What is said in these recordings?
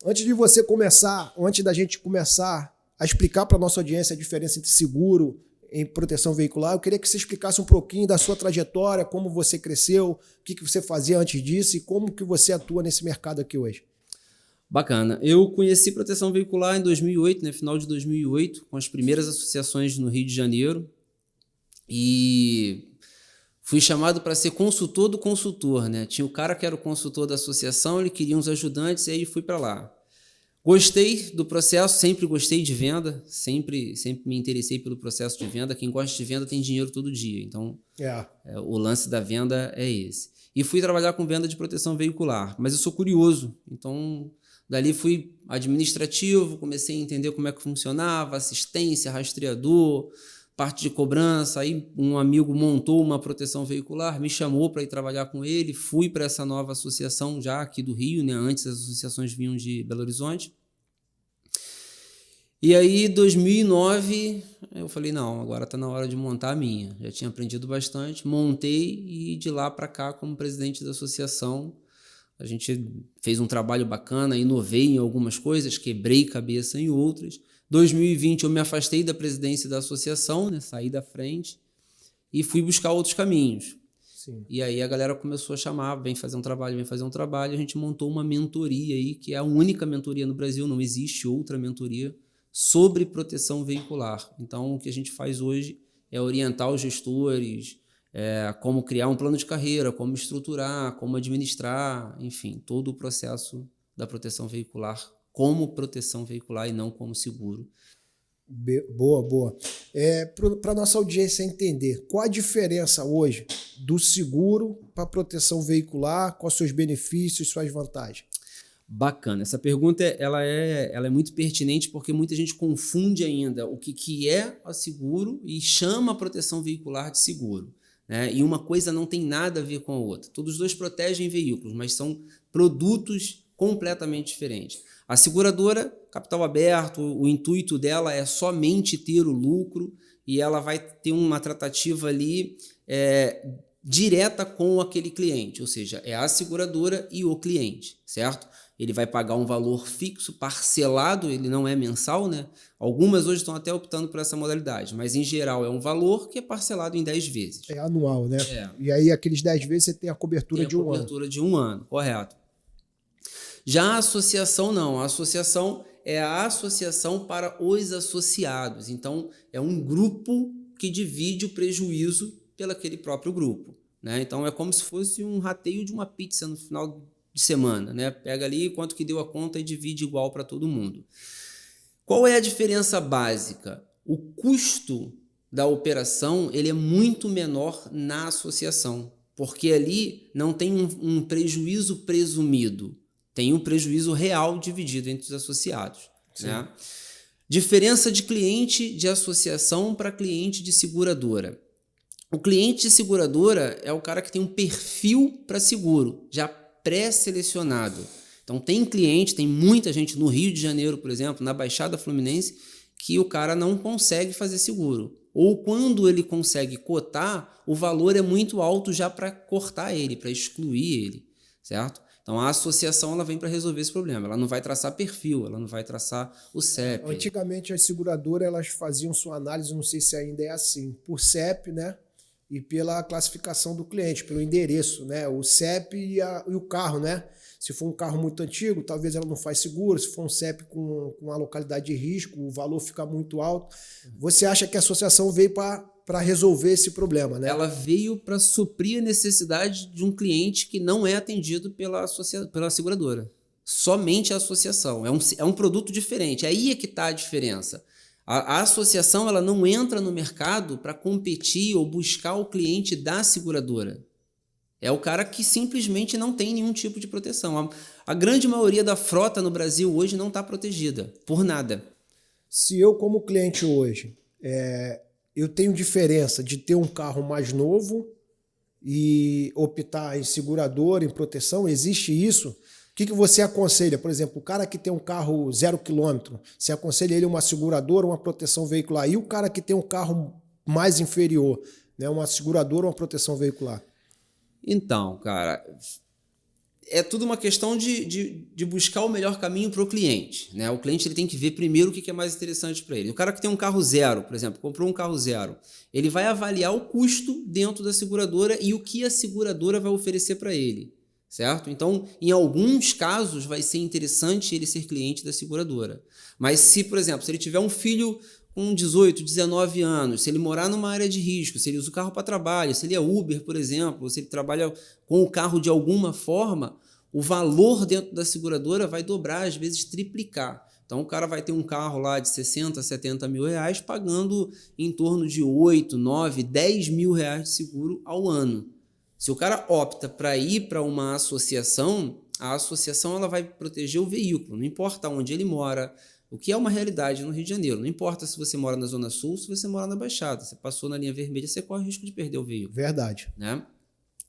Antes da gente começar a explicar para a nossa audiência a diferença entre seguro e proteção veicular, eu queria que você explicasse um pouquinho da sua trajetória, como você cresceu, o que você fazia antes disso e como que você atua nesse mercado aqui hoje. Bacana. Eu conheci proteção veicular em 2008, né, final de 2008, com as primeiras associações no Rio de Janeiro, e fui chamado para ser consultor do consultor, né? Tinha o cara que era o consultor da associação, ele queria uns ajudantes, e aí fui para lá. Gostei do processo, sempre gostei de venda, sempre me interessei pelo processo de venda. Quem gosta de venda tem dinheiro todo dia, então o lance da venda é esse. E fui trabalhar com venda de proteção veicular, mas eu sou curioso, então dali fui administrativo, comecei a entender como é que funcionava, assistência, rastreador, parte de cobrança. Aí um amigo montou uma proteção veicular, me chamou para ir trabalhar com ele, fui para essa nova associação já aqui do Rio, né? Antes as associações vinham de Belo Horizonte. E aí, em 2009, eu falei, não, agora está na hora de montar a minha. Já tinha aprendido bastante, montei e de lá para cá, como presidente da associação, a gente fez um trabalho bacana, inovei em algumas coisas, quebrei cabeça em outras. 2020 eu me afastei da presidência da associação, né, saí da frente e fui buscar outros caminhos. Sim. E aí a galera começou a chamar, vem fazer um trabalho, a gente montou uma mentoria aí, que é a única mentoria no Brasil, não existe outra mentoria sobre proteção veicular. Então o que a gente faz hoje é orientar os gestores, como criar um plano de carreira, como estruturar, como administrar, enfim, todo o processo da proteção veicular como proteção veicular e não como seguro. Boa. Para a nossa audiência entender, qual a diferença hoje do seguro para a proteção veicular, quais seus benefícios, suas vantagens? Bacana. Essa pergunta ela é muito pertinente porque muita gente confunde ainda o que é o seguro e chama a proteção veicular de seguro, né? E uma coisa não tem nada a ver com a outra. Todos os dois protegem veículos, mas são produtos completamente diferentes. A seguradora, capital aberto, o intuito dela é somente ter o lucro e ela vai ter uma tratativa ali direta com aquele cliente, ou seja, é a seguradora e o cliente, certo? Ele vai pagar um valor fixo, parcelado, ele não é mensal, né? Algumas hoje estão até optando por essa modalidade, mas em geral é um valor que é parcelado em 10 vezes. É anual, né? E aí aqueles 10 vezes você tem a cobertura de um ano. Tem a cobertura de um ano, correto. Já a associação não, a associação é a associação para os associados, então é um grupo que divide o prejuízo pelaquele próprio grupo, né? Então é como se fosse um rateio de uma pizza no final de semana, né? Pega ali quanto que deu a conta e divide igual para todo mundo. Qual é a diferença básica? O custo da operação ele é muito menor na associação, porque ali não tem um prejuízo presumido, tem um prejuízo real dividido entre os associados, né? Diferença de cliente de associação para cliente de seguradora. O cliente de seguradora é o cara que tem um perfil para seguro, já pré-selecionado. Então tem muita gente no Rio de Janeiro, por exemplo, na Baixada Fluminense, que o cara não consegue fazer seguro. Ou quando ele consegue cotar, o valor é muito alto já para cortar ele, para excluir ele, certo? Então a associação ela vem para resolver esse problema. Ela não vai traçar perfil, ela não vai traçar o CEP. Antigamente as seguradoras elas faziam sua análise, não sei se ainda é assim, por CEP, né? E pela classificação do cliente, pelo endereço, né? O CEP e o carro, né? Se for um carro muito antigo, talvez ela não faz seguro. Se for um CEP com uma localidade de risco, o valor fica muito alto. Você acha que a associação veio para resolver esse problema, né? Ela veio para suprir a necessidade de um cliente que não é atendido pela seguradora. Somente a associação. É um produto diferente. Aí é que está a diferença. A associação ela não entra no mercado para competir ou buscar o cliente da seguradora. É o cara que simplesmente não tem nenhum tipo de proteção. A grande maioria da frota no Brasil hoje não está protegida por nada. Se eu, como cliente hoje, eu tenho diferença de ter um carro mais novo e optar em seguradora, em proteção, existe isso? O que você aconselha? Por exemplo, o cara que tem um carro 0 km, você aconselha ele uma seguradora, uma proteção veicular? E o cara que tem um carro mais inferior, né, uma seguradora ou uma proteção veicular? Então, cara, é tudo uma questão de buscar o melhor caminho para o cliente, né? O cliente ele tem que ver primeiro o que é mais interessante para ele. O cara que tem um carro zero, por exemplo, comprou um carro zero, ele vai avaliar o custo dentro da seguradora e o que a seguradora vai oferecer para ele, certo? Então, em alguns casos, vai ser interessante ele ser cliente da seguradora. Mas se, por exemplo, se ele tiver um filho com 18, 19 anos, se ele morar numa área de risco, se ele usa o carro para trabalho, se ele é Uber, por exemplo, se ele trabalha com o carro de alguma forma, o valor dentro da seguradora vai dobrar, às vezes triplicar. Então o cara vai ter um carro lá de 60, 70 mil reais pagando em torno de 8, 9, 10 mil reais de seguro ao ano. Se o cara opta para ir para uma associação, a associação ela vai proteger o veículo, não importa onde ele mora, o que é uma realidade no Rio de Janeiro. Não importa se você mora na Zona Sul, se você mora na Baixada. Você passou na linha vermelha, você corre o risco de perder o veículo. Verdade. Né?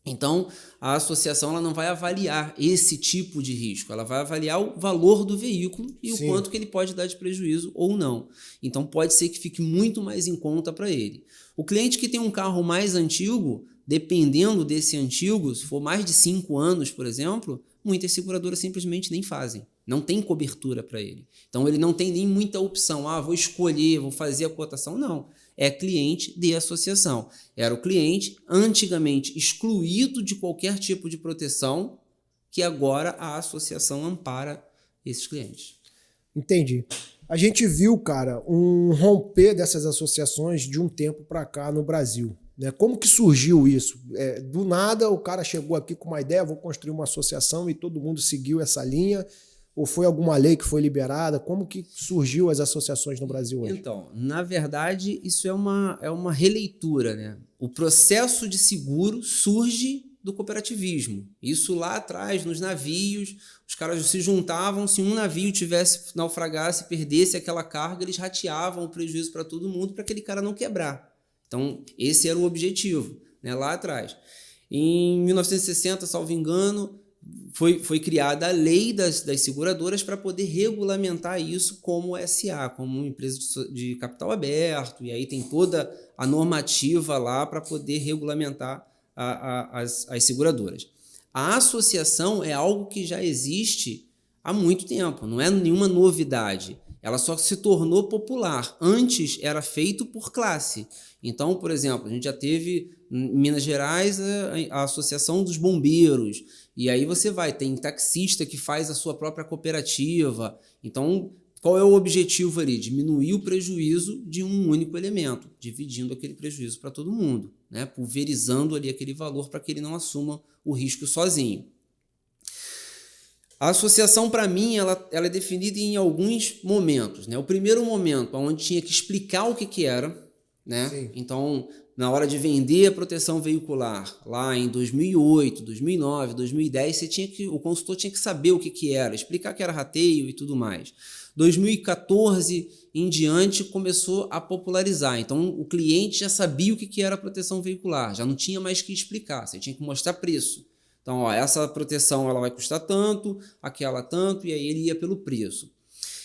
Então, a associação ela não vai avaliar esse tipo de risco. Ela vai avaliar o valor do veículo e o quanto que ele pode dar de prejuízo ou não. Então, pode ser que fique muito mais em conta para ele. O cliente que tem um carro mais antigo, dependendo desse antigo, se for mais de 5 anos, por exemplo, muitas seguradoras simplesmente nem fazem. Não tem cobertura para ele. Então, ele não tem nem muita opção. Vou escolher, vou fazer a cotação. Não. É cliente de associação. Era o cliente antigamente excluído de qualquer tipo de proteção, que agora a associação ampara esses clientes. Entendi. A gente viu, cara, um romper dessas associações de um tempo para cá no Brasil. Né? Como que surgiu isso? Do nada o cara chegou aqui com uma ideia, vou construir uma associação e todo mundo seguiu essa linha. Ou foi alguma lei que foi liberada? Como que surgiu as associações no Brasil hoje? Então, na verdade, isso é uma releitura, né? O processo de seguro surge do cooperativismo. Isso lá atrás, nos navios, os caras se juntavam, se um navio naufragasse, perdesse aquela carga, eles rateavam o prejuízo para todo mundo para aquele cara não quebrar. Então, esse era o objetivo, né? Lá atrás. Em 1960, salvo engano, foi criada a lei das seguradoras para poder regulamentar isso como SA, como uma empresa de capital aberto, e aí tem toda a normativa lá para poder regulamentar as seguradoras. A associação é algo que já existe há muito tempo, não é nenhuma novidade. Ela só se tornou popular. Antes era feito por classe. Então, por exemplo, a gente já teve em Minas Gerais a Associação dos Bombeiros. E aí tem taxista que faz a sua própria cooperativa. Então, qual é o objetivo ali? Diminuir o prejuízo de um único elemento, dividindo aquele prejuízo para todo mundo, né? Pulverizando ali aquele valor para que ele não assuma o risco sozinho. A associação, para mim, ela é definida em alguns momentos, né? O primeiro momento, onde tinha que explicar o que era, né? Sim. Então, na hora de vender a proteção veicular, lá em 2008, 2009, 2010, o consultor tinha que saber o que era, explicar que era rateio e tudo mais. 2014 em diante começou a popularizar, então o cliente já sabia o que era a proteção veicular, já não tinha mais que explicar, você tinha que mostrar preço. Então, essa proteção ela vai custar tanto, aquela tanto, e aí ele ia pelo preço.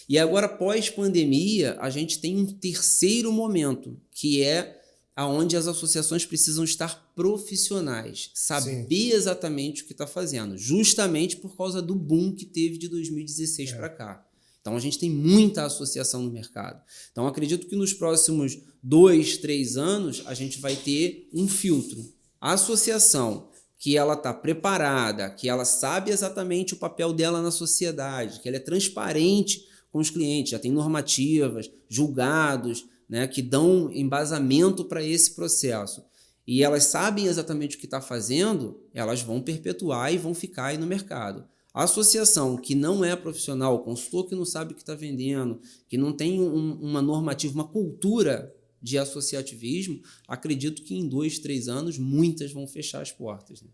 E agora, pós-pandemia, a gente tem um terceiro momento, que é onde as associações precisam estar profissionais, saber exatamente o que está fazendo, justamente por causa do boom que teve de 2016 para cá. Então, a gente tem muita associação no mercado. Então, acredito que nos próximos 2, 3 anos, a gente vai ter um filtro. A associação que ela está preparada, que ela sabe exatamente o papel dela na sociedade, que ela é transparente com os clientes, já tem normativas, julgados, né, que dão embasamento para esse processo. E elas sabem exatamente o que está fazendo, elas vão perpetuar e vão ficar aí no mercado. A associação que não é profissional, o consultor que não sabe o que está vendendo, que não tem uma normativa, uma cultura de associativismo, acredito que em 2, 3 anos muitas vão fechar as portas, né?